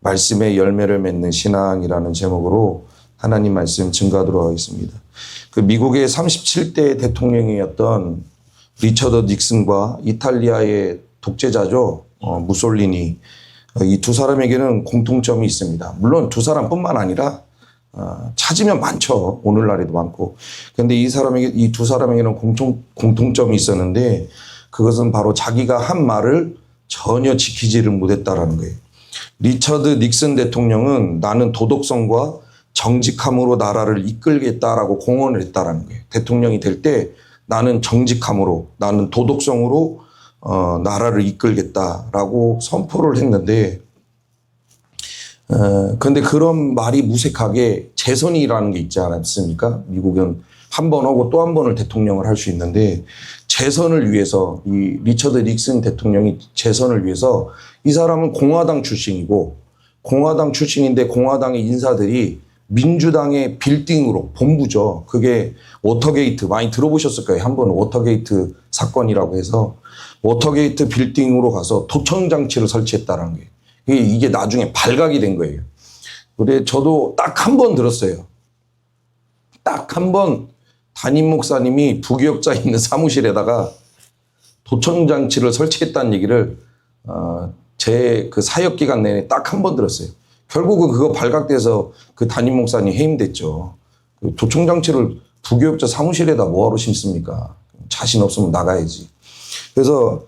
말씀의 열매를 맺는 신앙이라는 제목으로 하나님 말씀 증거하도록 하겠습니다. 그 미국의 37대 대통령이었던 리처드 닉슨과 이탈리아의 독재자죠. 무솔리니. 이 두 사람에게는 공통점이 있습니다. 물론 두 사람뿐만 아니라 찾으면 많죠. 오늘날에도 많고. 그런데 이 두 사람에게는 공통점이 있었는데 그것은 바로 자기가 한 말을 전혀 지키지를 못했다라는 거예요. 리처드 닉슨 대통령은 나는 도덕성과 정직함으로 나라를 이끌겠다라고 공언을 했다라는 거예요. 대통령이 될 때 나는 정직함으로, 나는 도덕성으로 나라를 이끌겠다라고 선포를 했는데, 그런데 그런 말이 무색하게 재선이라는 게 있지 않습니까? 미국은 한 번 하고 또 한 번을 대통령을 할 수 있는데, 재선을 위해서 이 리처드 닉슨 대통령이 재선을 위해서 이 사람은 공화당 출신이고 공화당 출신인데 공화당의 인사들이 민주당의 빌딩으로 본부죠. 그게 워터게이트 많이 들어보셨을 거예요. 한 번은 워터게이트 사건이라고 해서 워터게이트 빌딩으로 가서 도청장치를 설치했다는 거예요. 이게 나중에 발각이 된 거예요. 근데 저도 딱 한 번 들었어요. 딱 한 번 담임 목사님이 부교역자 있는 사무실에다가 도청장치를 설치했다는 얘기를 제 그 사역 기간 내내 딱 한 번 들었어요. 결국은 그거 발각돼서 그 담임 목사님 해임됐죠. 그 도청장치를 부교역자 사무실에다 뭐하러 심습니까? 자신 없으면 나가야지. 그래서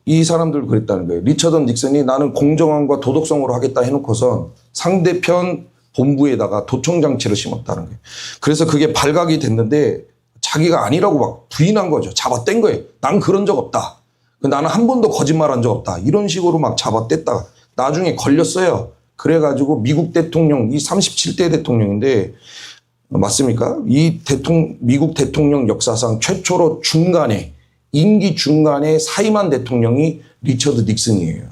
이 사람들 그랬다는 거예요. 리처드 닉슨이 나는 공정함과 도덕성으로 하겠다 해놓고선 상대편 본부에다가 도청장치를 심었다는 거예요. 그래서 그게 발각이 됐는데 자기가 아니라고 막 부인한 거죠. 잡아뗀 거예요. 난 그런 적 없다. 나는 한 번도 거짓말한 적 없다. 이런 식으로 막 잡아뗐다가 나중에 걸렸어요. 그래가지고 미국 대통령, 이 37대 대통령인데 맞습니까? 미국 대통령 역사상 최초로 임기 중간에 사임한 대통령이 리처드 닉슨이에요.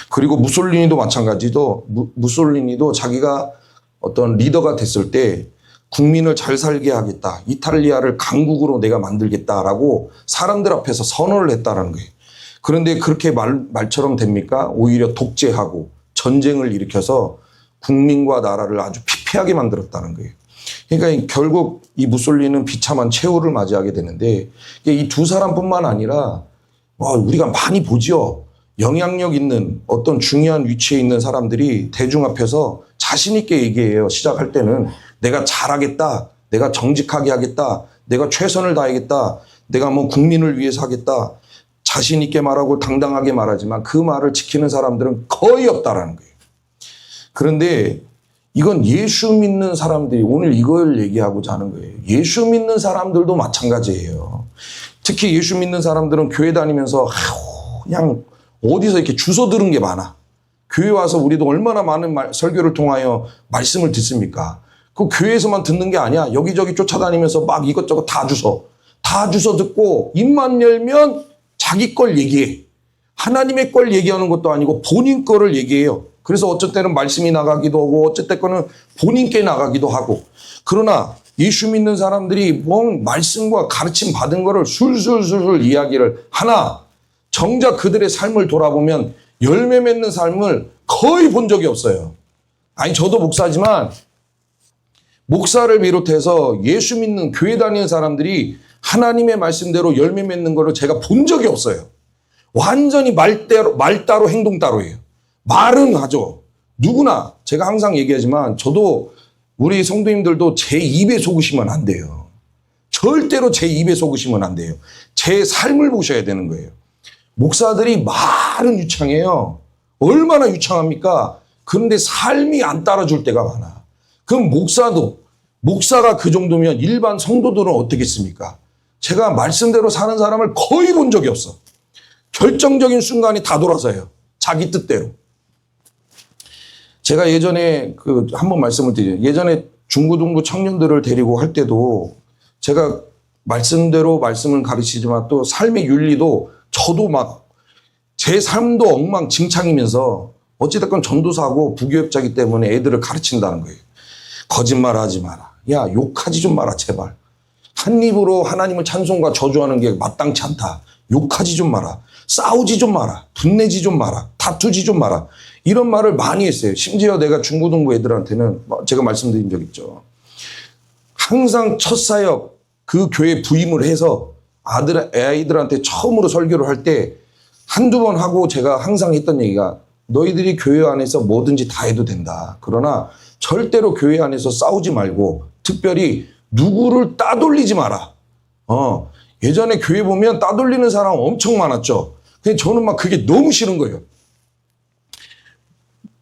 그리고 무솔리니도 마찬가지도 무솔리니도 자기가 어떤 리더가 됐을 때 국민을 잘 살게 하겠다. 이탈리아를 강국으로 내가 만들겠다라고 사람들 앞에서 선언을 했다라는 거예요. 그런데 그렇게 말처럼 됩니까? 오히려 독재하고 전쟁을 일으켜서 국민과 나라를 아주 피폐하게 만들었다는 거예요. 그러니까 결국 이 무솔리니는 비참한 최후를 맞이하게 되는데 이 두 사람뿐만 아니라 우리가 많이 보죠. 영향력 있는 어떤 중요한 위치에 있는 사람들이 대중 앞에서 자신 있게 얘기해요. 시작할 때는 내가 잘하겠다. 내가 정직하게 하겠다. 내가 최선을 다하겠다. 내가 뭐 국민을 위해서 하겠다. 자신 있게 말하고 당당하게 말하지만 그 말을 지키는 사람들은 거의 없다라는 거예요. 그런데 이건 예수 믿는 사람들이 오늘 이걸 얘기하고자 하는 거예요. 예수 믿는 사람들도 마찬가지예요. 특히 예수 믿는 사람들은 교회 다니면서 그냥 어디서 이렇게 주워 들은 게 많아. 교회 와서 우리도 얼마나 많은 설교를 통하여 말씀을 듣습니까? 그 교회에서만 듣는 게 아니야. 여기저기 쫓아다니면서 막 이것저것 다 주워 듣고 입만 열면 자기 걸 얘기해. 하나님의 걸 얘기하는 것도 아니고 본인 거를 얘기해요. 그래서 어쩔 때는 말씀이 나가기도 하고 어쩔 때는 본인께 나가기도 하고. 그러나 예수 믿는 사람들이 뭔 말씀과 가르침 받은 거를 술술술 이야기를 하나 정작 그들의 삶을 돌아보면 열매 맺는 삶을 거의 본 적이 없어요. 아니 저도 목사지만 목사를 비롯해서 예수 믿는 교회 다니는 사람들이 하나님의 말씀대로 열매 맺는 거를 제가 본 적이 없어요. 완전히 말 따로 행동 따로예요. 말은 하죠. 누구나 제가 항상 얘기하지만 저도 우리 성도님들도 제 입에 속으시면 안 돼요. 절대로 제 입에 속으시면 안 돼요. 제 삶을 보셔야 되는 거예요. 목사들이 말은 유창해요. 얼마나 유창합니까? 그런데 삶이 안 따라줄 때가 많아. 그럼 목사가 그 정도면 일반 성도들은 어떻겠습니까? 제가 말씀대로 사는 사람을 거의 본 적이 없어. 결정적인 순간이 다 돌아서요. 자기 뜻대로. 제가 예전에 한번 말씀을 드려요. 예전에 중고등부 청년들을 데리고 할 때도 제가 말씀대로 말씀을 가르치지만 또 삶의 윤리도 저도 막 제 삶도 엉망진창이면서 어찌됐건 전도사고 부교역자이기 때문에 애들을 가르친다는 거예요. 거짓말하지 마라. 야 욕하지 좀 마라 제발. 한 입으로 하나님을 찬송과 저주하는 게 마땅치 않다. 욕하지 좀 마라. 싸우지 좀 마라. 분내지 좀 마라. 다투지 좀 마라. 이런 말을 많이 했어요. 심지어 내가 중고등부 애들한테는 제가 말씀드린 적 있죠. 항상 첫 사역 그 교회 부임을 해서 아이들한테 처음으로 설교를 할 때 한두 번 하고 제가 항상 했던 얘기가 너희들이 교회 안에서 뭐든지 다 해도 된다. 그러나 절대로 교회 안에서 싸우지 말고 특별히 누구를 따돌리지 마라. 예전에 교회 보면 따돌리는 사람 엄청 많았죠. 근데 저는 막 그게 너무 싫은 거예요.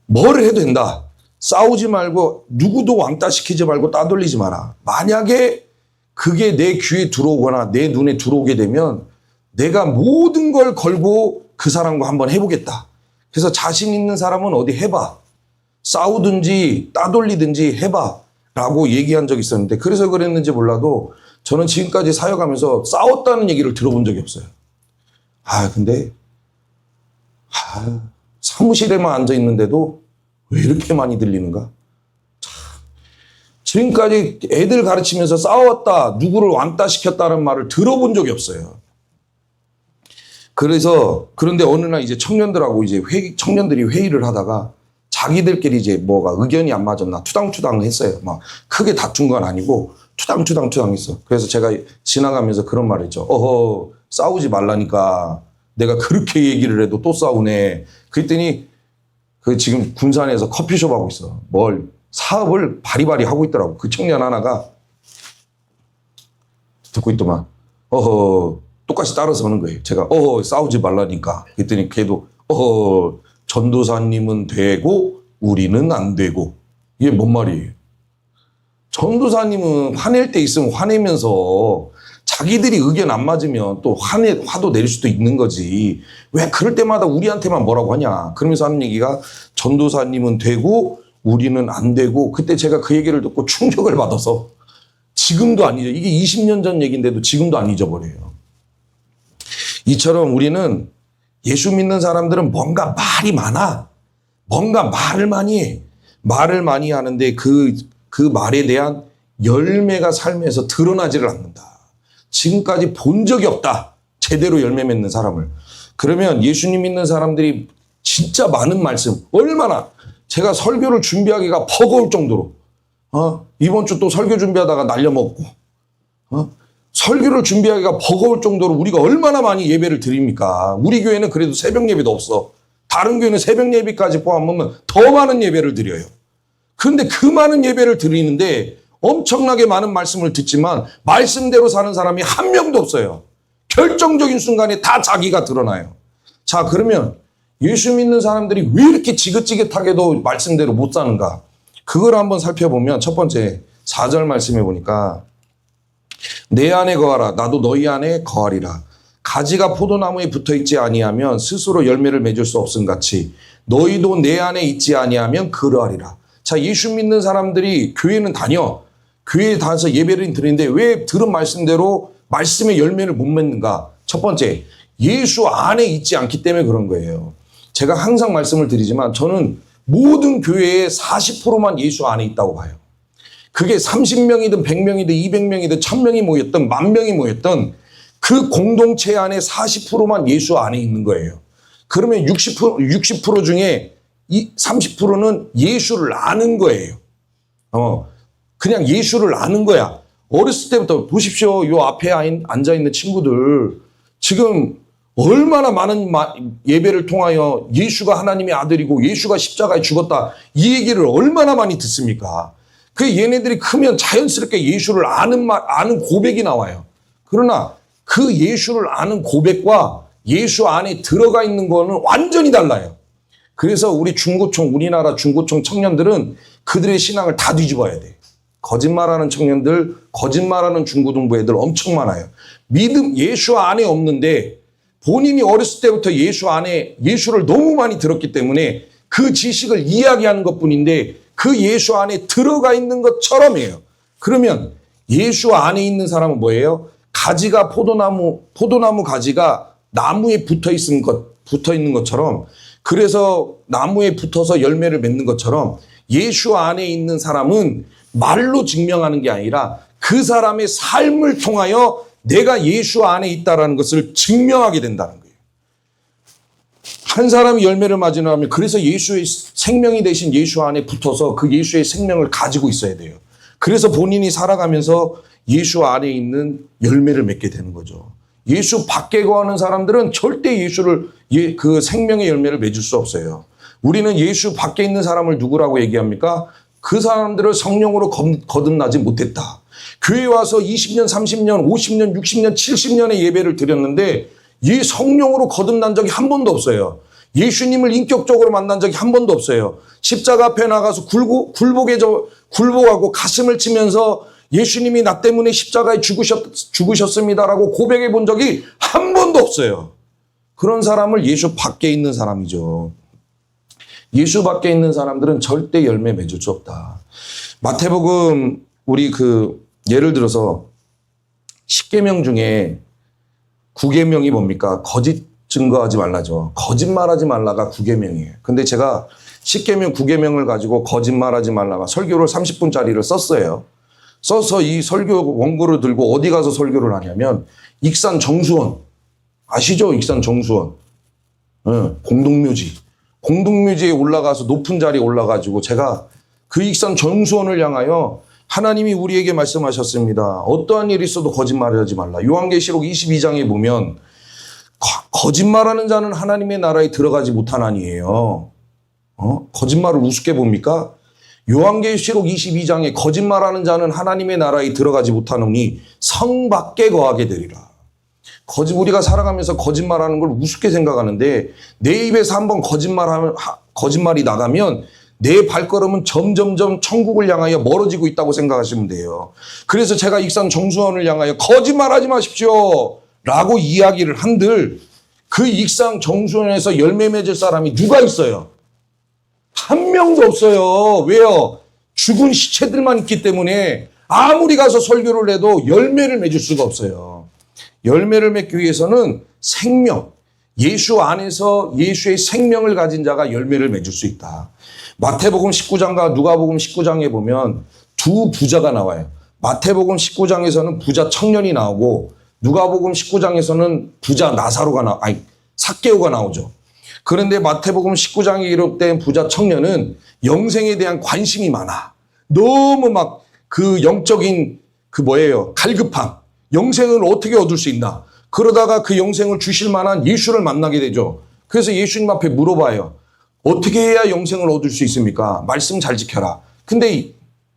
뭘 해도 된다. 싸우지 말고 누구도 왕따 시키지 말고 따돌리지 마라. 만약에 그게 내 귀에 들어오거나 내 눈에 들어오게 되면 내가 모든 걸 걸고 그 사람과 한번 해보겠다. 그래서 자신 있는 사람은 어디 해봐. 싸우든지 따돌리든지 해봐. 라고 얘기한 적이 있었는데 그래서 그랬는지 몰라도 저는 지금까지 사역하면서 싸웠다는 얘기를 들어본 적이 없어요. 근데 사무실에만 앉아 있는데도 왜 이렇게 많이 들리는가? 지금까지 애들 가르치면서 싸웠다, 누구를 왕따시켰다는 말을 들어본 적이 없어요. 그런데 어느 날 이제 청년들하고 이제 청년들이 회의를 하다가 자기들끼리 이제 뭐가 의견이 안 맞았나 투당투당 했어요. 막 크게 다툰 건 아니고 투당 했어. 그래서 제가 지나가면서 그런 말을 했죠. 싸우지 말라니까 내가 그렇게 얘기를 해도 또 싸우네. 그랬더니 지금 군산에서 커피숍 하고 있어. 사업을 바리바리 하고 있더라고. 그 청년 하나가 듣고 있더만. 똑같이 따라서는 거예요. 제가 싸우지 말라니까. 그랬더니 걔도 전도사님은 되고 우리는 안 되고. 이게 뭔 말이에요? 전도사님은 화낼 때 있으면 화내면서 자기들이 의견 안 맞으면 또 화도 낼 수도 있는 거지. 왜 그럴 때마다 우리한테만 뭐라고 하냐. 그러면서 하는 얘기가 전도사님은 되고 우리는 안 되고. 그때 제가 그 얘기를 듣고 충격을 받아서 지금도 안 잊어. 이게 20년 전 얘기인데도 지금도 안 잊어버려요. 이처럼 우리는 예수 믿는 사람들은 뭔가 말이 많아. 뭔가 말을 많이 해. 말을 많이 하는데 그 말에 대한 열매가 삶에서 드러나지를 않는다. 지금까지 본 적이 없다. 제대로 열매 맺는 사람을. 그러면 예수님 믿는 사람들이 진짜 많은 말씀, 얼마나 제가 설교를 준비하기가 버거울 정도로 이번 주 또 설교 준비하다가 날려먹고 설교를 준비하기가 버거울 정도로 우리가 얼마나 많이 예배를 드립니까? 우리 교회는 그래도 새벽 예배도 없어. 다른 교회는 새벽 예배까지 포함하면 더 많은 예배를 드려요. 그런데 그 많은 예배를 드리는데 엄청나게 많은 말씀을 듣지만 말씀대로 사는 사람이 한 명도 없어요. 결정적인 순간에 다 자기가 드러나요. 자, 그러면 예수 믿는 사람들이 왜 이렇게 지긋지긋하게도 말씀대로 못 사는가? 그걸 한번 살펴보면 첫 번째 4절 말씀해 보니까 내 안에 거하라 나도 너희 안에 거하리라. 가지가 포도나무에 붙어있지 아니하면 스스로 열매를 맺을 수 없음 같이 너희도 내 안에 있지 아니하면 그러하리라. 자, 예수 믿는 사람들이 교회는 다녀. 교회에 다녀서 예배를 드리는데 왜 들은 말씀대로 말씀의 열매를 못 맺는가? 첫 번째, 예수 안에 있지 않기 때문에 그런 거예요. 제가 항상 말씀을 드리지만 저는 모든 교회의 40%만 예수 안에 있다고 봐요. 그게 30명이든 100명이든 200명이든 1000명이 모였든 10,000명이 모였든 그 공동체 안에 40%만 예수 안에 있는 거예요. 그러면 60% 중에 이 30%는 예수를 아는 거예요. 그냥 예수를 아는 거야. 어렸을 때부터 보십시오. 요 앞에 앉아있는 친구들 지금 얼마나 많은 예배를 통하여 예수가 하나님의 아들이고 예수가 십자가에 죽었다. 이 얘기를 얼마나 많이 듣습니까? 그 얘네들이 크면 자연스럽게 예수를 아는 고백이 나와요. 그러나 그 예수를 아는 고백과 예수 안에 들어가 있는 거는 완전히 달라요. 그래서 우리나라 중고총 청년들은 그들의 신앙을 다 뒤집어야 돼. 거짓말하는 청년들, 거짓말하는 중고등부 애들 엄청 많아요. 예수 안에 없는데 본인이 어렸을 때부터 예수를 너무 많이 들었기 때문에 그 지식을 이야기하는 것뿐인데 그 예수 안에 들어가 있는 것처럼 해요. 그러면 예수 안에 있는 사람은 뭐예요? 가지가 포도나무 가지가 나무에 붙어 있는 것처럼 그래서 나무에 붙어서 열매를 맺는 것처럼 예수 안에 있는 사람은 말로 증명하는 게 아니라 그 사람의 삶을 통하여 내가 예수 안에 있다는 것을 증명하게 된다는 거예요. 한 사람이 열매를 맺으려면 그래서 예수의 생명이 되신 예수 안에 붙어서 그 예수의 생명을 가지고 있어야 돼요. 그래서 본인이 살아가면서 예수 안에 있는 열매를 맺게 되는 거죠. 예수 밖에 거하는 사람들은 절대 그 생명의 열매를 맺을 수 없어요. 우리는 예수 밖에 있는 사람을 누구라고 얘기합니까? 그 사람들을 성령으로 거듭나지 못했다. 교회 와서 20년, 30년, 50년, 60년, 70년의 예배를 드렸는데 이 성령으로 거듭난 적이 한 번도 없어요. 예수님을 인격적으로 만난 적이 한 번도 없어요. 십자가 앞에 나가서 굴복하고 가슴을 치면서 예수님이 나 때문에 십자가에 죽으셨습니다라고 고백해 본 적이 한 번도 없어요. 그런 사람을 예수 밖에 있는 사람이죠. 예수 밖에 있는 사람들은 절대 열매 맺을 수 없다. 마태복음 우리 예를 들어서 10계명 중에 9계명이 뭡니까? 거짓 증거하지 말라죠. 거짓말하지 말라가 9계명이에요. 근데 제가 10계명 9계명을 가지고 거짓말하지 말라가 설교를 30분짜리를 썼어요. 써서 이 설교 원고를 들고 어디 가서 설교를 하냐면 익산 정수원 아시죠? 익산 정수원 공동묘지에 올라가서 높은 자리에 올라가지고 제가 그 익산 정수원을 향하여 하나님이 우리에게 말씀하셨습니다. 어떠한 일이 있어도 거짓말하지 말라. 요한계시록 22장에 보면 거짓말하는 자는 하나님의 나라에 들어가지 못하나니에요. 거짓말을 우습게 봅니까? 요한계시록 22장에 거짓말하는 자는 하나님의 나라에 들어가지 못하노니 성 밖에 거하게 되리라. 우리가 살아가면서 거짓말하는 걸 우습게 생각하는데 내 입에서 한번 거짓말이 나가면 내 발걸음은 점점점 천국을 향하여 멀어지고 있다고 생각하시면 돼요. 그래서 제가 익산 정수원을 향하여 거짓말하지 마십시오 라고 이야기를 한들 그 익산 정수원에서 열매 맺을 사람이 누가 있어요? 한 명도 없어요. 왜요? 죽은 시체들만 있기 때문에 아무리 가서 설교를 해도 열매를 맺을 수가 없어요. 열매를 맺기 위해서는 생명, 예수 안에서 예수의 생명을 가진 자가 열매를 맺을 수 있다. 마태복음 19장과 누가복음 19장에 보면 두 부자가 나와요. 마태복음 19장에서는 부자 청년이 나오고 누가복음 19장에서는 부자 삭개오가 나오죠. 그런데 마태복음 19장에 기록된 부자 청년은 영생에 대한 관심이 많아. 너무 막 그 영적인 갈급함. 영생을 어떻게 얻을 수 있나. 그러다가 그 영생을 주실 만한 예수를 만나게 되죠. 그래서 예수님 앞에 물어봐요. 어떻게 해야 영생을 얻을 수 있습니까? 말씀 잘 지켜라. 근데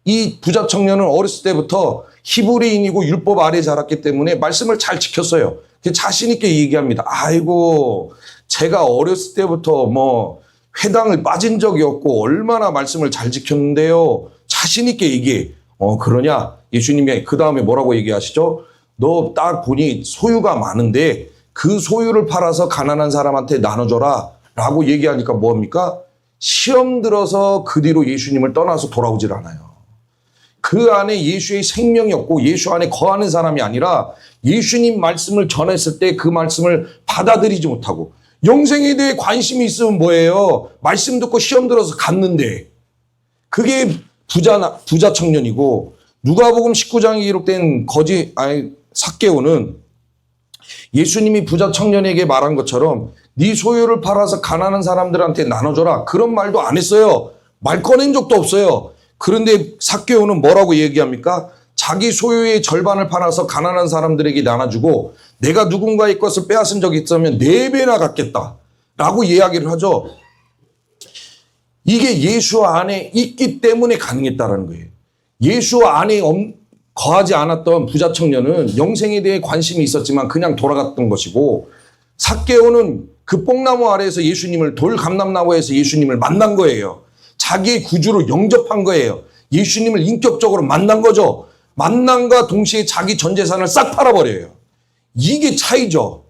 이 부자 청년은 어렸을 때부터 히브리인이고 율법 아래 자랐기 때문에 말씀을 잘 지켰어요. 자신 있게 얘기합니다. 아이고 제가 어렸을 때부터 회당을 빠진 적이 없고 얼마나 말씀을 잘 지켰는데요. 자신 있게 얘기해. 그러냐? 예수님이 그 다음에 뭐라고 얘기하시죠? 너 딱 보니 소유가 많은데 그 소유를 팔아서 가난한 사람한테 나눠줘라 라고 얘기하니까 뭐합니까? 시험 들어서 그 뒤로 예수님을 떠나서 돌아오질 않아요. 그 안에 예수의 생명이 없고 예수 안에 거하는 사람이 아니라 예수님 말씀을 전했을 때 그 말씀을 받아들이지 못하고 영생에 대해 관심이 있으면 뭐예요? 말씀 듣고 시험 들어서 갔는데 그게 부자 청년이고 누가복음 19장에 기록된 삭개오는 예수님이 부자 청년에게 말한 것처럼 네 소유를 팔아서 가난한 사람들한테 나눠줘라. 그런 말도 안 했어요. 말 꺼낸 적도 없어요. 그런데 삭개오는 뭐라고 얘기합니까? 자기 소유의 절반을 팔아서 가난한 사람들에게 나눠주고 내가 누군가의 것을 빼앗은 적이 있으면 4배나 갚겠다 라고 이야기를 하죠. 이게 예수 안에 있기 때문에 가능했다라는 거예요. 예수 안에 거하지 않았던 부자 청년은 영생에 대해 관심이 있었지만 그냥 돌아갔던 것이고 삭개오는 그 뽕나무 아래에서 돌감람나무에서 예수님을 만난 거예요. 자기의 구주로 영접한 거예요. 예수님을 인격적으로 만난 거죠. 만남과 동시에 자기 전 재산을 싹 팔아버려요. 이게 차이죠.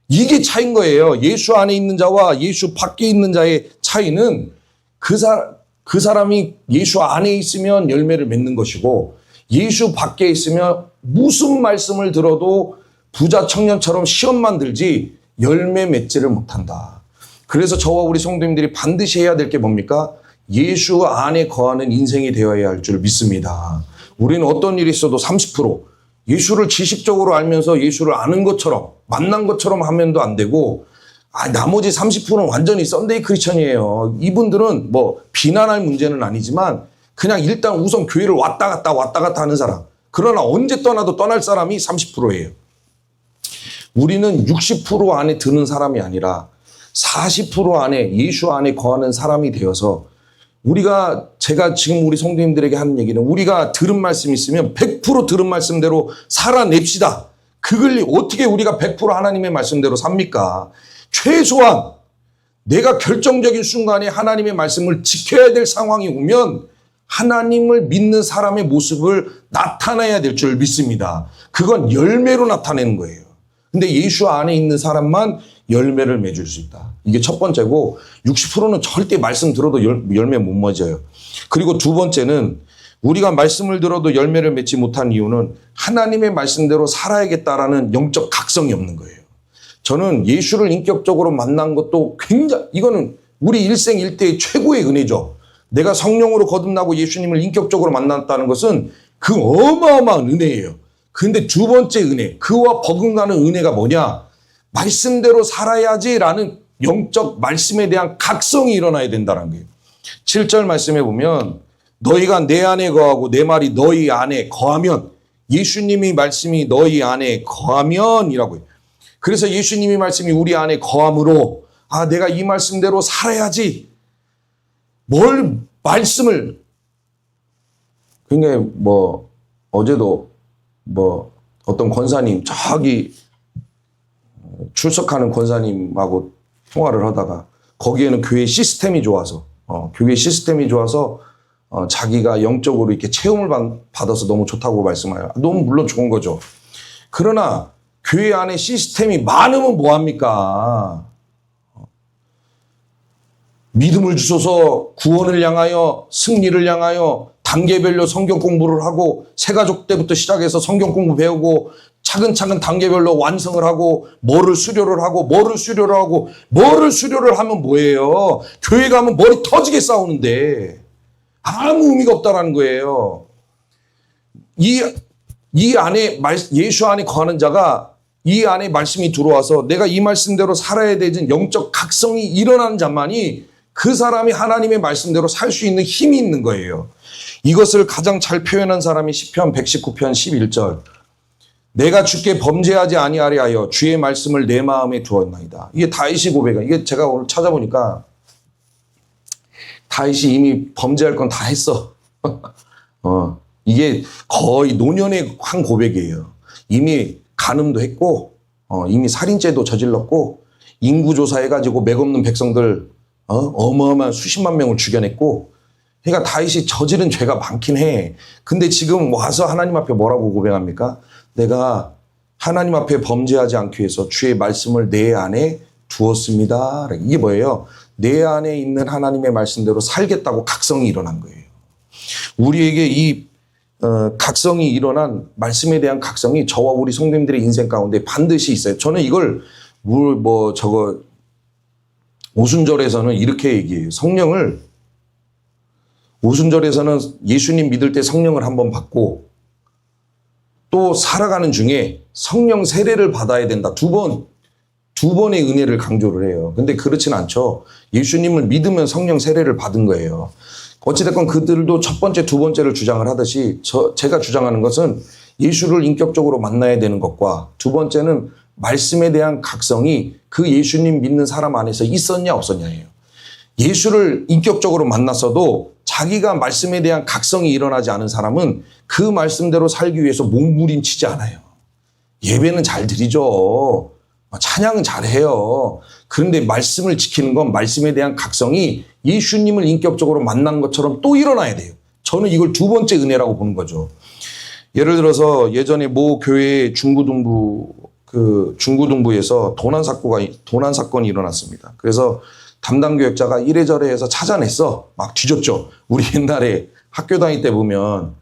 이게 차이인 거예요. 예수 안에 있는 자와 예수 밖에 있는 자의 차이는 그 사람이 예수 안에 있으면 열매를 맺는 것이고 예수 밖에 있으면 무슨 말씀을 들어도 부자 청년처럼 시험만 들지 열매 맺지를 못한다. 그래서 저와 우리 성도님들이 반드시 해야 될 게 뭡니까? 예수 안에 거하는 인생이 되어야 할 줄 믿습니다. 우리는 어떤 일이 있어도 30% 예수를 지식적으로 알면서 예수를 아는 것처럼 만난 것처럼 하면도 안 되고 나머지 30%는 완전히 썬데이 크리스천이에요. 이분들은 뭐 비난할 문제는 아니지만 그냥 일단 우선 교회를 왔다 갔다 하는 사람. 그러나 언제 떠나도 떠날 사람이 30%예요. 우리는 60% 안에 드는 사람이 아니라 40% 안에 예수 안에 거하는 사람이 되어서 제가 지금 우리 성도님들에게 하는 얘기는 우리가 들은 말씀이 있으면 100% 들은 말씀대로 살아냅시다. 그걸 어떻게 우리가 100% 하나님의 말씀대로 삽니까? 최소한 내가 결정적인 순간에 하나님의 말씀을 지켜야 될 상황이 오면 하나님을 믿는 사람의 모습을 나타내야 될 줄 믿습니다. 그건 열매로 나타내는 거예요. 근데 예수 안에 있는 사람만 열매를 맺을 수 있다. 이게 첫 번째고 60%는 절대 말씀 들어도 열매 못 맺어요. 그리고 두 번째는 우리가 말씀을 들어도 열매를 맺지 못한 이유는 하나님의 말씀대로 살아야겠다라는 영적 각성이 없는 거예요. 저는 예수를 인격적으로 만난 것도 이거는 우리 일생일대의 최고의 은혜죠. 내가 성령으로 거듭나고 예수님을 인격적으로 만났다는 것은 그 어마어마한 은혜예요. 근데 두 번째 은혜, 그와 버금가는 은혜가 뭐냐? 말씀대로 살아야지라는 영적 말씀에 대한 각성이 일어나야 된다는 거예요. 7절 말씀에 보면 너희가 내 안에 거하고 내 말이 너희 안에 거하면, 예수님이 말씀이 너희 안에 거하면이라고 해요. 그래서 예수님이 말씀이 우리 안에 거함으로 내가 이 말씀대로 살아야지. 말씀을 굉장히 어제도 어떤 권사님 저기 출석하는 권사님하고 통화를 하다가 거기에는 교회 시스템이 좋아서 자기가 영적으로 이렇게 체험을 받아서 너무 좋다고 말씀해요. 너무 물론 좋은 거죠. 그러나 교회 안에 시스템이 많으면 뭐합니까? 믿음을 주소서, 구원을 향하여, 승리를 향하여 단계별로 성경 공부를 하고 새가족 때부터 시작해서 성경 공부 배우고 차근차근 단계별로 완성을 하고 뭐를 수료를 하면 뭐예요? 교회 가면 머리 터지게 싸우는데 아무 의미가 없다라는 거예요. 이 안에 예수 안에 거하는 자가 이 안에 말씀이 들어와서 내가 이 말씀대로 살아야 되는 영적 각성이 일어나는 자만이 그 사람이 하나님의 말씀대로 살 수 있는 힘이 있는 거예요. 이것을 가장 잘 표현한 사람이 시편 119편 11절. 내가 주께 범죄하지 아니하리 하여 주의 말씀을 내 마음에 두었나이다. 이게 다윗이 고백이야. 이게 제가 오늘 찾아보니까 다윗이 이미 범죄할 건 다 했어. 이게 거의 노년의 한 고백이에요. 이미 간음도 했고, 이미 살인죄도 저질렀고, 인구조사 해가지고 맥없는 백성들, 어마어마한 수십만 명을 죽여냈고, 그러니까 다윗이 저지른 죄가 많긴 해. 근데 지금 와서 하나님 앞에 뭐라고 고백합니까? 내가 하나님 앞에 범죄하지 않기 위해서 주의 말씀을 내 안에 두었습니다. 이게 뭐예요? 내 안에 있는 하나님의 말씀대로 살겠다고 각성이 일어난 거예요. 우리에게 이 각성이 일어난 말씀에 대한 각성이 저와 우리 성도님들의 인생 가운데 반드시 있어요. 저는 이걸 오순절에서는 이렇게 얘기해요. 오순절에서는 예수님 믿을 때 성령을 한번 받고 또 살아가는 중에 성령 세례를 받아야 된다. 두 번의 은혜를 강조를 해요. 근데 그렇진 않죠. 예수님을 믿으면 성령 세례를 받은 거예요. 어찌됐건 그들도 첫 번째, 두 번째를 주장을 하듯이 제가 주장하는 것은 예수를 인격적으로 만나야 되는 것과 두 번째는 말씀에 대한 각성이 그 예수님 믿는 사람 안에서 있었냐 없었냐예요. 예수를 인격적으로 만났어도 자기가 말씀에 대한 각성이 일어나지 않은 사람은 그 말씀대로 살기 위해서 몸부림치지 않아요. 예배는 잘 드리죠. 찬양은 잘해요. 그런데 말씀을 지키는 건 말씀에 대한 각성이 예수님을 인격적으로 만난 것처럼 또 일어나야 돼요. 저는 이걸 두 번째 은혜라고 보는 거죠. 예를 들어서 예전에 모 교회 중구등부에서 도난 사건이 일어났습니다. 그래서 담당 교역자가 이래저래 해서 찾아냈어. 막 뒤졌죠. 우리 옛날에 학교 다닐 때 보면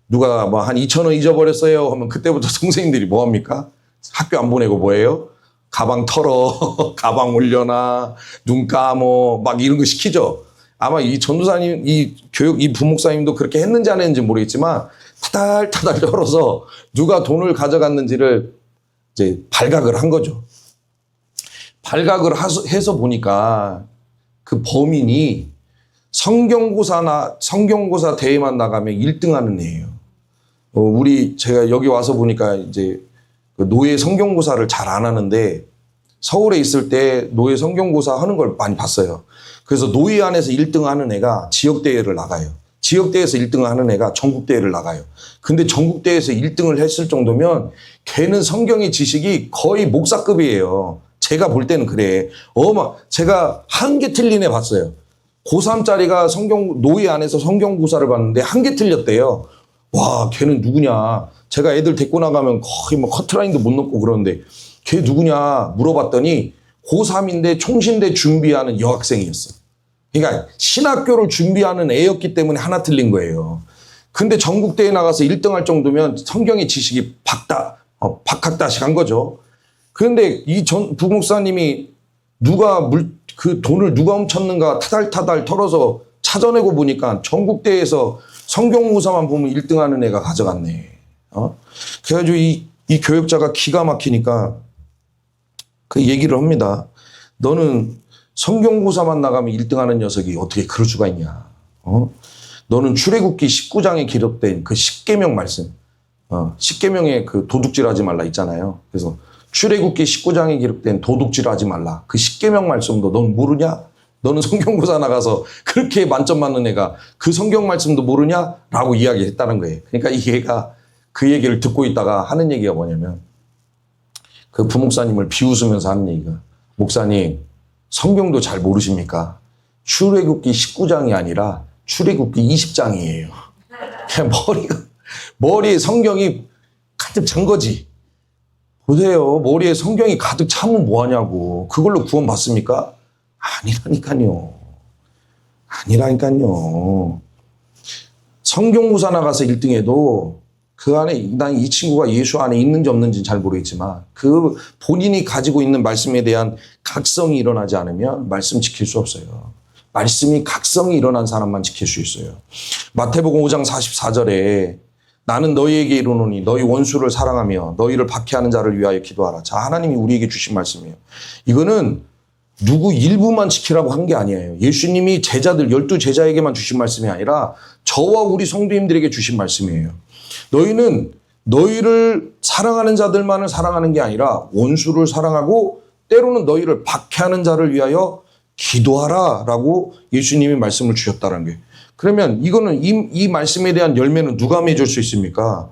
누가 한 2,000원 잊어버렸어요 하면 그때부터 선생님들이 뭐 합니까? 학교 안 보내고 뭐예요? 가방 털어, 가방 올려놔, 눈 감어, 막 이런 거 시키죠. 아마 이 전도사님, 이 부목사님도 그렇게 했는지 안 했는지 모르겠지만 타달타달 열어서 누가 돈을 가져갔는지를 이제 발각을 한 거죠. 발각을 해서 보니까 그 범인이 성경고사 대회만 나가면 1등 하는 애예요. 제가 여기 와서 보니까 이제 그 노예 성경고사를 잘 안 하는데 서울에 있을 때 노예 성경고사 하는 걸 많이 봤어요. 그래서 노예 안에서 1등 하는 애가 지역대회를 나가요. 지역대회에서 1등을 하는 애가 전국대회를 나가요. 근데 전국대회에서 1등을 했을 정도면 걔는 성경의 지식이 거의 목사급이에요. 제가 볼 때는 그래. 제가 한 개 틀린 애 봤어요. 고3짜리가 노예 안에서 성경고사를 봤는데 한 개 틀렸대요. 와, 걔는 누구냐. 제가 애들 데리고 나가면 거의 뭐 커트라인도 못 넣고 그러는데 걔 누구냐 물어봤더니 고3인데 총신대 준비하는 여학생이었어. 그러니까 신학교를 준비하는 애였기 때문에 하나 틀린 거예요. 근데 전국대회 나가서 1등 할 정도면 성경의 지식이 박학다식한 거죠. 그런데 이 부목사님이 그 돈을 누가 훔쳤는가 타달타달 털어서 찾아내고 보니까 전국대회에서 성경고사만 보면 1등 하는 애가 가져갔네. 그래가지고 이 교역자가 기가 막히니까 그 얘기를 합니다. 너는 성경고사만 나가면 1등 하는 녀석이 어떻게 그럴 수가 있냐. 너는 출애굽기 19장에 기록된 그 10계명 말씀, 10계명에 그 도둑질하지 말라 있잖아요. 그래서 출애굽기 19장에 기록된 도둑질하지 말라. 그 10계명 말씀도 넌 모르냐? 너는 성경고사 나가서 그렇게 만점 맞는 애가 그 성경 말씀도 모르냐? 라고 이야기했다는 거예요. 그러니까 이 얘가 그 얘기를 듣고 있다가 하는 얘기가 뭐냐면 그 부목사님을 비웃으면서 하는 얘기가 목사님 성경도 잘 모르십니까? 출애굽기 19장이 아니라 출애굽기 20장이에요. 그냥 머리에 성경이 가득 찬 거지. 보세요. 머리에 성경이 가득 차면 뭐하냐고. 그걸로 구원 받습니까? 아니라니까요. 성경고사 나가서 1등해도 그 안에 난 이 친구가 예수 안에 있는지 없는지는 잘 모르겠지만 그 본인이 가지고 있는 말씀에 대한 각성이 일어나지 않으면 말씀 지킬 수 없어요. 말씀이 각성이 일어난 사람만 지킬 수 있어요. 마태복음 5장 44절에 나는 너희에게 이르노니 너희 원수를 사랑하며 너희를 박해하는 자를 위하여 기도하라. 자, 하나님이 우리에게 주신 말씀이에요. 이거는 누구 일부만 지키라고 한 게 아니에요. 예수님이 제자들 12제자에게만 주신 말씀이 아니라 저와 우리 성도님들에게 주신 말씀이에요. 너희는 너희를 사랑하는 자들만을 사랑하는 게 아니라 원수를 사랑하고 때로는 너희를 박해하는 자를 위하여 기도하라 라고 예수님이 말씀을 주셨다는 게. 그러면 이거는 이 말씀에 대한 열매는 누가 맺을 수 있습니까?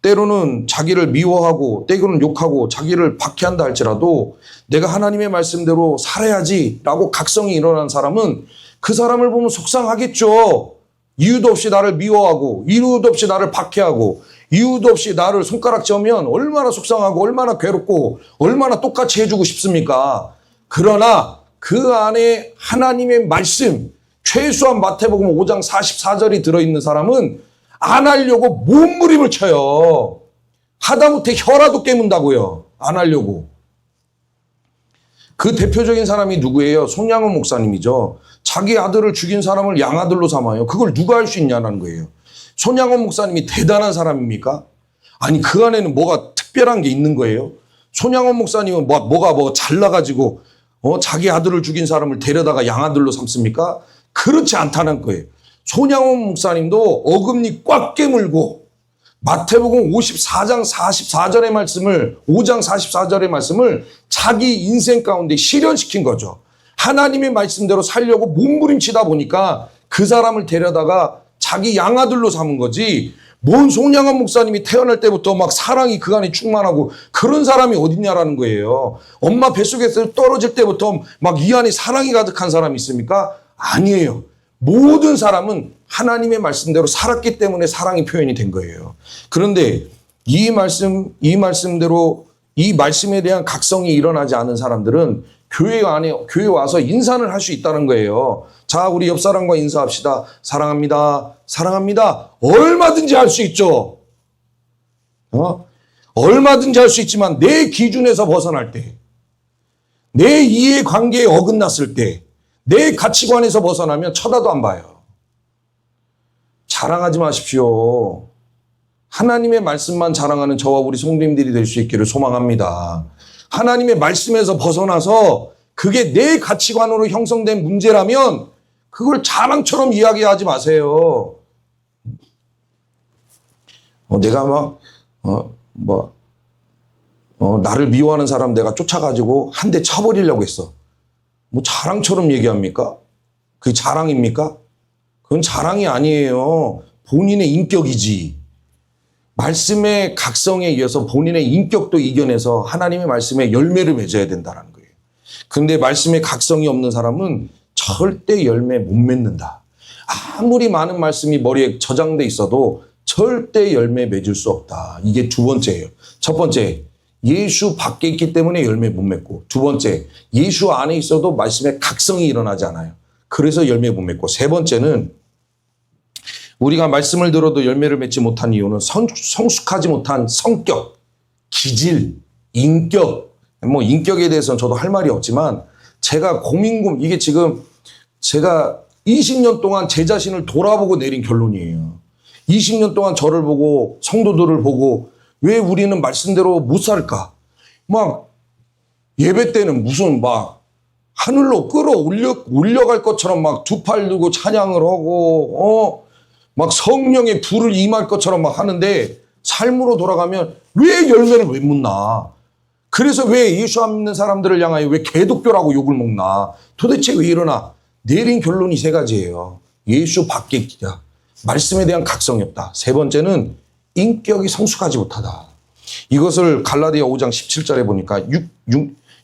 때로는 자기를 미워하고 때로는 욕하고 자기를 박해한다 할지라도 내가 하나님의 말씀대로 살아야지 라고 각성이 일어난 사람은 그 사람을 보면 속상하겠죠. 이유도 없이 나를 미워하고 이유도 없이 나를 박해하고 이유도 없이 나를 손가락질하면 얼마나 속상하고 얼마나 괴롭고 얼마나 똑같이 해주고 싶습니까? 그러나 그 안에 하나님의 말씀 최소한 마태복음 5장 44절이 들어있는 사람은 안 하려고 몸부림을 쳐요. 하다못해 혀라도 깨문다고요. 안 하려고. 그 대표적인 사람이 누구예요? 손양원 목사님이죠. 자기 아들을 죽인 사람을 양아들로 삼아요. 그걸 누가 할 수 있냐는 거예요. 손양원 목사님이 대단한 사람입니까? 아니 그 안에는 뭐가 특별한 게 있는 거예요. 손양원 목사님은 뭐가 잘나가지고 자기 아들을 죽인 사람을 데려다가 양아들로 삼습니까? 그렇지 않다는 거예요. 손양원 목사님도 어금니 꽉 깨물고 마태복음 54장 44절의 말씀을 5장 44절의 말씀을 자기 인생 가운데 실현시킨 거죠. 하나님의 말씀대로 살려고 몸부림치다 보니까 그 사람을 데려다가 자기 양아들로 삼은 거지. 뭔 손양원 목사님이 태어날 때부터 막 사랑이 그 안에 충만하고 그런 사람이 어딨냐라는 거예요. 엄마 뱃속에서 떨어질 때부터 막 이 안에 사랑이 가득한 사람이 있습니까? 아니에요. 모든 사람은 하나님의 말씀대로 살았기 때문에 사랑이 표현이 된 거예요. 그런데 이 말씀대로 이 말씀에 대한 각성이 일어나지 않은 사람들은 교회 와서 인사를 할 수 있다는 거예요. 자, 우리 옆 사람과 인사합시다. 사랑합니다. 사랑합니다. 얼마든지 할 수 있죠. 얼마든지 할 수 있지만 내 기준에서 벗어날 때, 내 이해관계에 어긋났을 때, 내 가치관에서 벗어나면 쳐다도 안 봐요. 자랑하지 마십시오. 하나님의 말씀만 자랑하는 저와 우리 성도님들이 될 수 있기를 소망합니다. 하나님의 말씀에서 벗어나서 그게 내 가치관으로 형성된 문제라면 그걸 자랑처럼 이야기하지 마세요. 내가 나를 미워하는 사람 내가 쫓아가지고 한 대 쳐버리려고 했어. 뭐 자랑처럼 얘기합니까? 그게 자랑입니까? 그건 자랑이 아니에요. 본인의 인격이지. 말씀의 각성에 의해서 본인의 인격도 이겨내서 하나님의 말씀에 열매를 맺어야 된다는 거예요. 근데 말씀의 각성이 없는 사람은 절대 열매 못 맺는다. 아무리 많은 말씀이 머리에 저장돼 있어도 절대 열매 맺을 수 없다. 이게 두 번째예요. 첫 번째, 예수 밖에 있기 때문에 열매 못 맺고, 두 번째, 예수 안에 있어도 말씀의 각성이 일어나지 않아요. 그래서 열매 못 맺고, 세 번째는 우리가 말씀을 들어도 열매를 맺지 못한 이유는 성숙하지 못한 성격, 기질, 인격, 인격에 대해서는 저도 할 말이 없지만 제가 이게 지금 제가 20년 동안 제 자신을 돌아보고 내린 결론이에요. 20년 동안 저를 보고 성도들을 보고 왜 우리는 말씀대로 못 살까? 예배 때는 무슨 하늘로 올려갈 것처럼 두 팔 들고 찬양을 하고, 성령의 불을 임할 것처럼 하는데 삶으로 돌아가면 왜 열매를 왜 묻나? 그래서 왜 예수 안 믿는 사람들을 향하여 왜 개독교라고 욕을 먹나? 도대체 왜 이러나? 내린 결론이 세 가지예요. 예수 밖에 있다. 말씀에 대한 각성이 없다. 세 번째는 인격이 성숙하지 못하다. 이것을 갈라디아 5장 17절에 보니까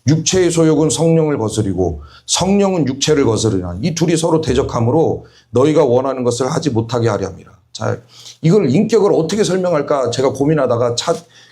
육체의 소욕은 성령을 거스리고 성령은 육체를 거스르나 이 둘이 서로 대적하므로 너희가 원하는 것을 하지 못하게 하려 함이라. 자, 이걸 인격을 어떻게 설명할까 제가 고민하다가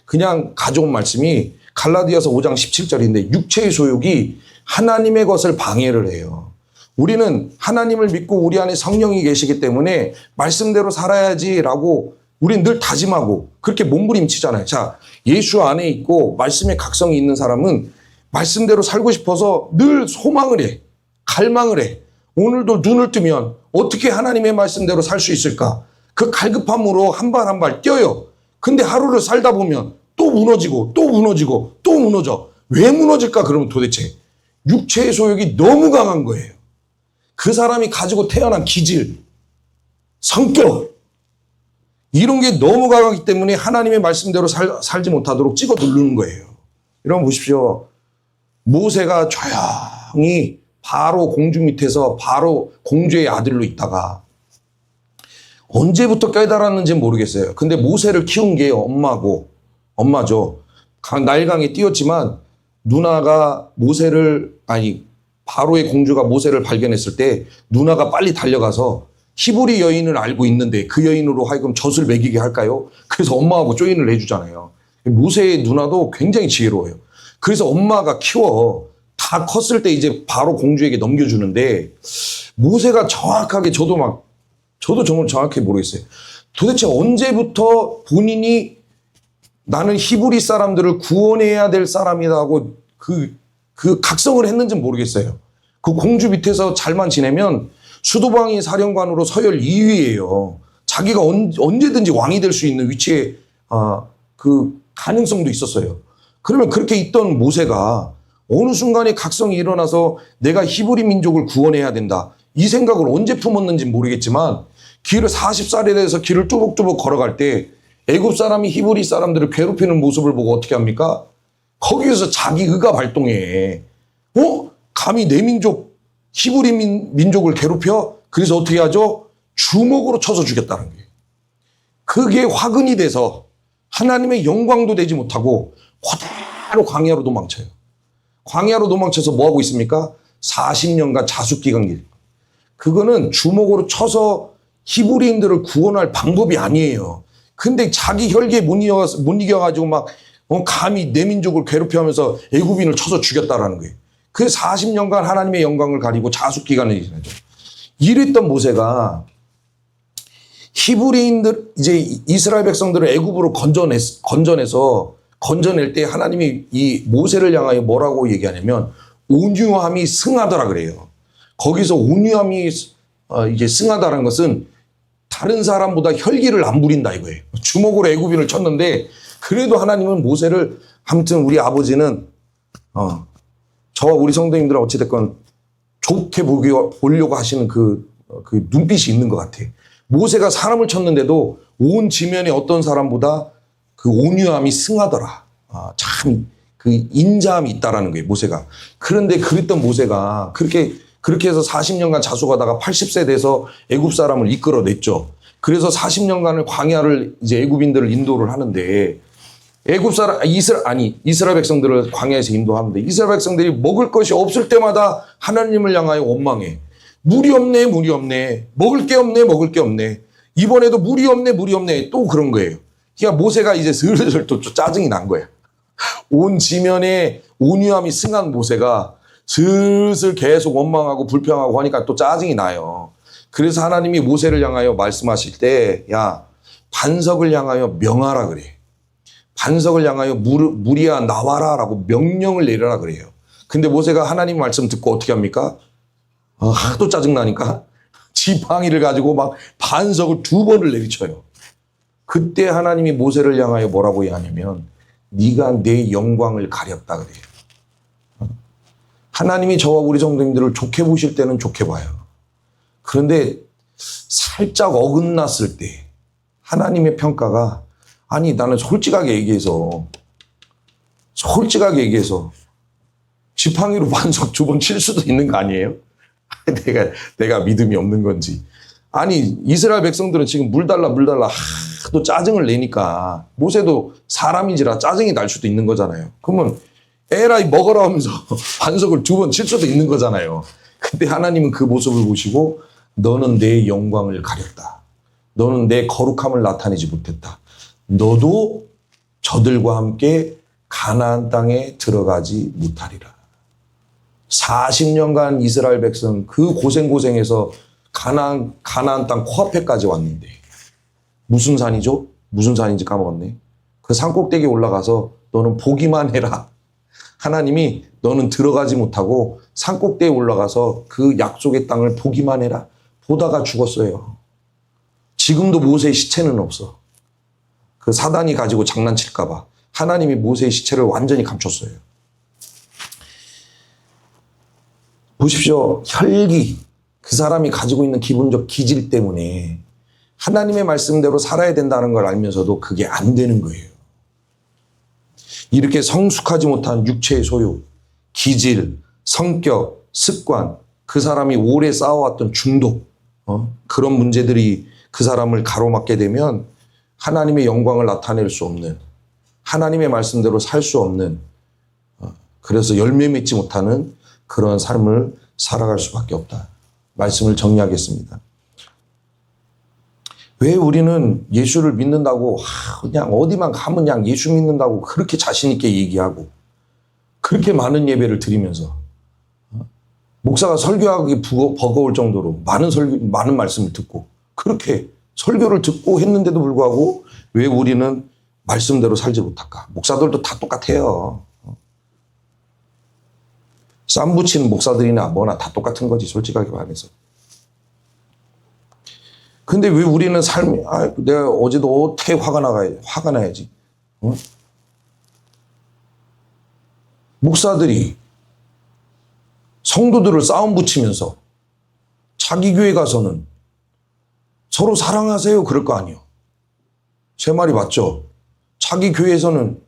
그냥 가져온 말씀이 갈라디아서 5장 17절인데 육체의 소욕이 하나님의 것을 방해를 해요. 우리는 하나님을 믿고 우리 안에 성령이 계시기 때문에 말씀대로 살아야지라고 우리는 늘 다짐하고 그렇게 몸부림치잖아요. 자, 예수 안에 있고 말씀의 각성이 있는 사람은 말씀대로 살고 싶어서 늘 소망을 해. 갈망을 해. 오늘도 눈을 뜨면 어떻게 하나님의 말씀대로 살 수 있을까? 그 갈급함으로 한 발 한 발 뛰어요. 근데 하루를 살다 보면 또 무너지고 또 무너지고 또 무너져. 왜 무너질까? 그러면 도대체 육체의 소욕이 너무 강한 거예요. 그 사람이 가지고 태어난 기질, 성격 이런 게 너무 강하기 때문에 하나님의 말씀대로 살지 못하도록 찍어 누르는 거예요. 여러분 보십시오. 모세가 조용히 바로 공주 밑에서 바로 공주의 아들로 있다가 언제부터 깨달았는지는 모르겠어요. 근데 모세를 키운 게 엄마죠. 나일강에 띄었지만 누나가 바로의 공주가 모세를 발견했을 때 누나가 빨리 달려가서 히브리 여인을 알고 있는데 그 여인으로 하여금 젖을 먹이게 할까요? 그래서 엄마하고 조인을 해주잖아요. 모세의 누나도 굉장히 지혜로워요. 그래서 엄마가 키워 다 컸을 때 이제 바로 공주에게 넘겨주는데 모세가 정확하게 저도 정말 정확히 모르겠어요. 도대체 언제부터 본인이 나는 히브리 사람들을 구원해야 될 사람이라고 그 각성을 했는지는 모르겠어요. 그 공주 밑에서 잘만 지내면 수도방위 사령관으로 서열 2위예요. 자기가 언제든지 왕이 될 수 있는 위치에 그 가능성도 있었어요. 그러면 그렇게 있던 모세가 어느 순간에 각성이 일어나서 내가 히브리 민족을 구원해야 된다. 이 생각을 언제 품었는지 모르겠지만 40살에 대해서 길을 뚜벅뚜벅 걸어갈 때 애굽 사람이 히브리 사람들을 괴롭히는 모습을 보고 어떻게 합니까? 거기에서 자기 의가 발동해. 감히 내 민족 히브리 민족을 괴롭혀? 그래서 어떻게 하죠? 주먹으로 쳐서 죽였다는 거예요. 그게 화근이 돼서 하나님의 영광도 되지 못하고 그대로 광야로 도망쳐요. 광야로 도망쳐서 뭐 하고 있습니까? 40년간 자숙기간 길. 그거는 주먹으로 쳐서 히브리인들을 구원할 방법이 아니에요. 근데 자기 혈기에 못 이겨가지고 감히 내 민족을 괴롭혀하면서 애굽인을 쳐서 죽였다라는 거예요. 그 40년간 하나님의 영광을 가리고 자숙기간을 지내죠. 이랬던 모세가 히브리인들 이제 이스라엘 백성들을 애굽으로 건져낼 때 하나님이 이 모세를 향하여 뭐라고 얘기하냐면 온유함이 승하더라 그래요. 거기서 온유함이 이제 승하다라는 것은 다른 사람보다 혈기를 안 부린다 이거예요. 주먹으로 애굽인을 쳤는데 그래도 하나님은 모세를 아무튼 우리 아버지는 저와 우리 성도님들은 어찌됐건 좋게 보려고 하시는 그 눈빛이 있는 것 같아. 모세가 사람을 쳤는데도 온 지면에 어떤 사람보다 그 온유함이 승하더라. 참 그 인자함이 있다라는 거예요, 모세가. 그런데 그랬던 모세가 그렇게 해서 40년간 자수하다가 80세 돼서 애굽 사람을 이끌어냈죠. 그래서 40년간을 광야를 이제 애굽인들을 인도를 하는데 이스라엘 백성들을 광야에서 인도하는데 이스라엘 백성들이 먹을 것이 없을 때마다 하나님을 향하여 원망해. 물이 없네, 물이 없네. 먹을 게 없네, 먹을 게 없네. 이번에도 물이 없네, 물이 없네. 또 그런 거예요. 그러니까 모세가 이제 슬슬 또 짜증이 난 거야. 온 지면에 온유함이 승한 모세가 슬슬 계속 원망하고 불평하고 하니까 또 짜증이 나요. 그래서 하나님이 모세를 향하여 말씀하실 때, 야, 반석을 향하여 명하라 그래. 반석을 향하여 무리야 나와라 라고 명령을 내려라 그래요. 근데 모세가 하나님 말씀 듣고 어떻게 합니까? 하도 짜증나니까 지팡이를 가지고 막 반석을 2번을 내리쳐요. 그때 하나님이 모세를 향하여 뭐라고 하냐면 네가 내 영광을 가렸다 그래요. 하나님이 저와 우리 성도님들을 좋게 보실 때는 좋게 봐요. 그런데 살짝 어긋났을 때 하나님의 평가가 아니 나는 솔직하게 얘기해서 지팡이로 반석 2번 칠 수도 있는 거 아니에요? 내가 믿음이 없는 건지. 아니 이스라엘 백성들은 지금 물 달라 하도 짜증을 내니까 모세도 사람인지라 짜증이 날 수도 있는 거잖아요. 그러면 에라이 먹어라 하면서 반석을 2번 칠 수도 있는 거잖아요. 근데 하나님은 그 모습을 보시고 너는 내 영광을 가렸다. 너는 내 거룩함을 나타내지 못했다. 너도 저들과 함께 가나안 땅에 들어가지 못하리라. 40년간 이스라엘 백성 그 고생해서 가나안 땅 코앞에까지 왔는데 무슨 산이죠? 무슨 산인지 까먹었네. 그 산 꼭대기에 올라가서 너는 보기만 해라. 하나님이 너는 들어가지 못하고 산 꼭대기에 올라가서 그 약속의 땅을 보기만 해라. 보다가 죽었어요. 지금도 모세의 시체는 없어. 그 사단이 가지고 장난칠까 봐 하나님이 모세의 시체를 완전히 감췄어요. 보십시오. 혈기, 그 사람이 가지고 있는 기본적 기질 때문에 하나님의 말씀대로 살아야 된다는 걸 알면서도 그게 안 되는 거예요. 이렇게 성숙하지 못한 육체의 소유, 기질, 성격, 습관, 그 사람이 오래 쌓아왔던 중독, 그런 문제들이 그 사람을 가로막게 되면 하나님의 영광을 나타낼 수 없는, 하나님의 말씀대로 살 수 없는, 그래서 열매 맺지 못하는 그런 삶을 살아갈 수밖에 없다. 말씀을 정리하겠습니다. 왜 우리는 예수를 믿는다고 그냥 어디만 가면 그냥 예수 믿는다고 그렇게 자신 있게 얘기하고 그렇게 많은 예배를 드리면서 목사가 설교하기 버거울 정도로 많은 말씀을 듣고 그렇게 설교를 듣고 했는데도 불구하고 왜 우리는 말씀대로 살지 못할까? 목사들도 다 똑같아요. 쌈 붙이는 목사들이나 뭐나 다 똑같은 거지, 솔직하게 말해서. 근데 왜 우리는 삶이, 내가 어제도 어떻게 화가 나야지. 목사들이 성도들을 싸움 붙이면서 자기 교회 가서는 서로 사랑하세요 그럴 거 아니에요. 제 말이 맞죠? 자기 교회에서는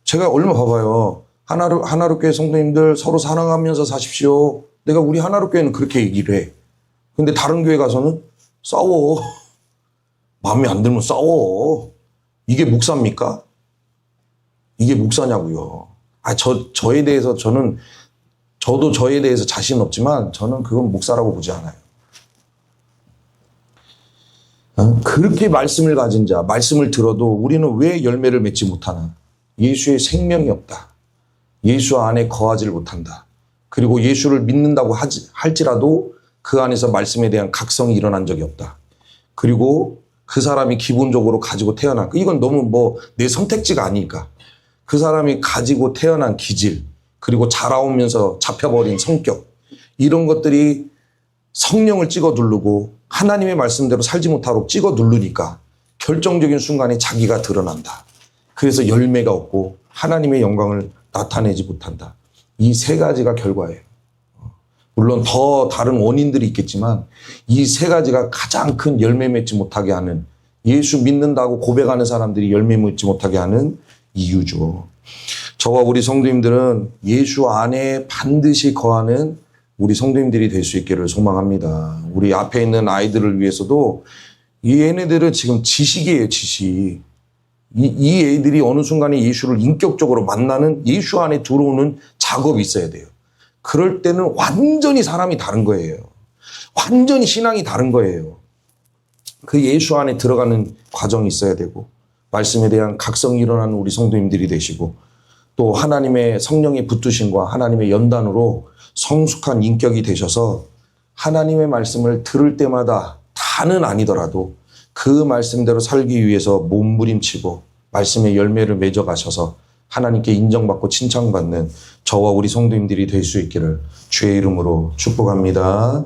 제가 얼마 봐봐요. 하나로 교회 성도님들 서로 사랑하면서 사십시오. 내가 우리 하나로 교회는 그렇게 얘기를 해. 근데 다른 교회 가서는 싸워. 마음에 안 들면 싸워. 이게 목사입니까? 이게 목사냐고요. 저에 대해서 저도 저에 대해서 자신 없지만 저는 그건 목사라고 보지 않아요. 그렇게 말씀을 가진 자, 말씀을 들어도 우리는 왜 열매를 맺지 못하나? 예수의 생명이 없다. 예수 안에 거하지를 못한다. 그리고 예수를 믿는다고 할지라도 그 안에서 말씀에 대한 각성이 일어난 적이 없다. 그리고 그 사람이 기본적으로 가지고 태어난, 이건 너무 내 선택지가 아니니까. 그 사람이 가지고 태어난 기질, 그리고 자라오면서 잡혀버린 성격, 이런 것들이 성령을 찍어 누르고 하나님의 말씀대로 살지 못하도록 찍어 누르니까 결정적인 순간에 자기가 드러난다. 그래서 열매가 없고 하나님의 영광을 나타내지 못한다. 이 세 가지가 결과예요. 물론 더 다른 원인들이 있겠지만 이 세 가지가 가장 큰 열매 맺지 못하게 하는, 예수 믿는다고 고백하는 사람들이 열매 맺지 못하게 하는 이유죠. 저와 우리 성도님들은 예수 안에 반드시 거하는 우리 성도님들이 될 수 있기를 소망합니다. 우리 앞에 있는 아이들을 위해서도 이 얘네들은 지금 지식이에요, 지식. 이 애들이 어느 순간에 예수를 인격적으로 만나는, 예수 안에 들어오는 작업이 있어야 돼요. 그럴 때는 완전히 사람이 다른 거예요. 완전히 신앙이 다른 거예요. 그 예수 안에 들어가는 과정이 있어야 되고, 말씀에 대한 각성이 일어나는 우리 성도님들이 되시고, 또 하나님의 성령의 붙드심과 하나님의 연단으로 성숙한 인격이 되셔서 하나님의 말씀을 들을 때마다 다는 아니더라도 그 말씀대로 살기 위해서 몸부림치고 말씀의 열매를 맺어 가셔서 하나님께 인정받고 칭찬받는 저와 우리 성도님들이 될 수 있기를 주의 이름으로 축복합니다.